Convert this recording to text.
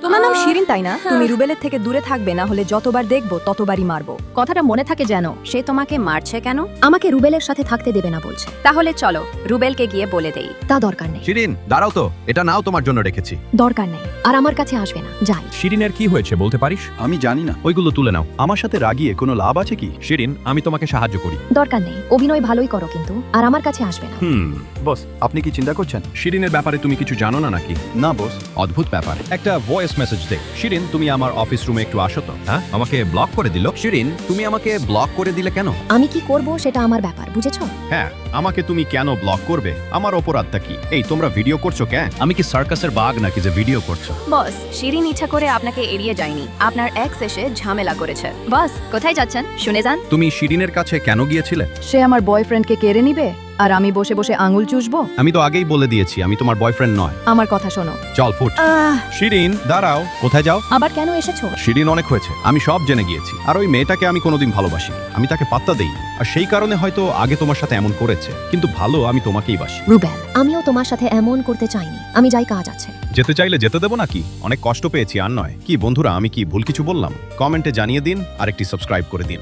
তোমার নাম শিরিন তাই না? তুমি রুবেলের থেকে দূরে থাকবে, না হলে যতবার দেখবো ততবারই মারবো। কথাটা মনে থাকে যেন। সে তোমাকে মারছে কেন? আমাকে রুবেলের সাথে থাকতে দেবে না বলছে। তাহলে চলো রুবেলকে গিয়ে বলে দেই। তা দরকার নেই। শিরিন দাঁড়াও তো, এটা নাও, তোমার জন্য রেখেছি। দরকার নেই, আর আমার কাছে আসবে না, যাই। শিরিনের কি হয়েছে বলতে পারিস? আমি জানি না, ওইগুলো তুলে নাও। আমার সাথে রাগিয়ে কোনো লাভ আছে কি? শিরিন, আমি তোমাকে সাহায্য করি। দরকার নেই, অভিনয় ভালোই করো কিন্তু, আর আমার কাছে আসবে না। বস, আপনি কি চিন্তা করছেন? শিরিনের ব্যাপারে তুমি কিছু জানো না নাকি? না বস। অদ্ভুত ব্যাপার। একটা ভয়েস মেসেজ দে। শিরিন, তুমি আমার অফিস রুমে একটু আসো তো। হ্যাঁ, আমাকে ব্লক করে দিল। শিরিন, তুমি আমাকে ব্লক করে দিলে কেন? আমি কি করব সেটা আমার ব্যাপার, বুঝেছো? হ্যাঁ, আমাকে তুমি কেন ব্লক করবে? আমার অপরাধটা কি? এই তোমরা ভিডিও করছো কেন? আমি কি সার্কাসের বাঘ নাকি যে ভিডিও করছো? বস, শিরিন ইচ্ছা করে আপনাকে এড়িয়ে যায়নি। আপনার এক্স এসে ঝামেলা করেছে। বস, কোথায় যাচ্ছেন শুনে যান। তুমি শিরিনের কাছে কেন গিয়েছিলে? সে আমার বয়ফ্রেন্ডকে কেড়ে নিবে আর আমি বসে বসে আঙুল চুষবো? আমি তো আগেই বলে দিয়েছি আমি তোমার বয়ফ্রেন্ড নয়। আমার কথা শোনো। চল ফুট। শিরিন দাঁড়াও, কোথায় যাও? আবার কেন এসেছো? শিরিন, অনেক হয়েছে, আমি সব জেনে গিয়েছি। আর ওই মেয়েটাকে আমি কোনোদিন ভালোবাসি, আমি তাকে পাত্তা দেই, আর সেই কারণে হয়তো আগে তোমার সাথে এমন করেছে, কিন্তু ভালো আমি তোমাকেই বাসি। রুবেল, আমিও তোমার সাথে এমন করতে চাইনি, আমি যাই, কাজ আছে। যেতে চাইলে যেতে দেবো নাকি? অনেক কষ্ট পেয়েছি আর নয় কি? বন্ধুরা, আমি কি ভুল কিছু বললাম? কমেন্টে জানিয়ে দিন আর একটি সাবস্ক্রাইব করে দিন।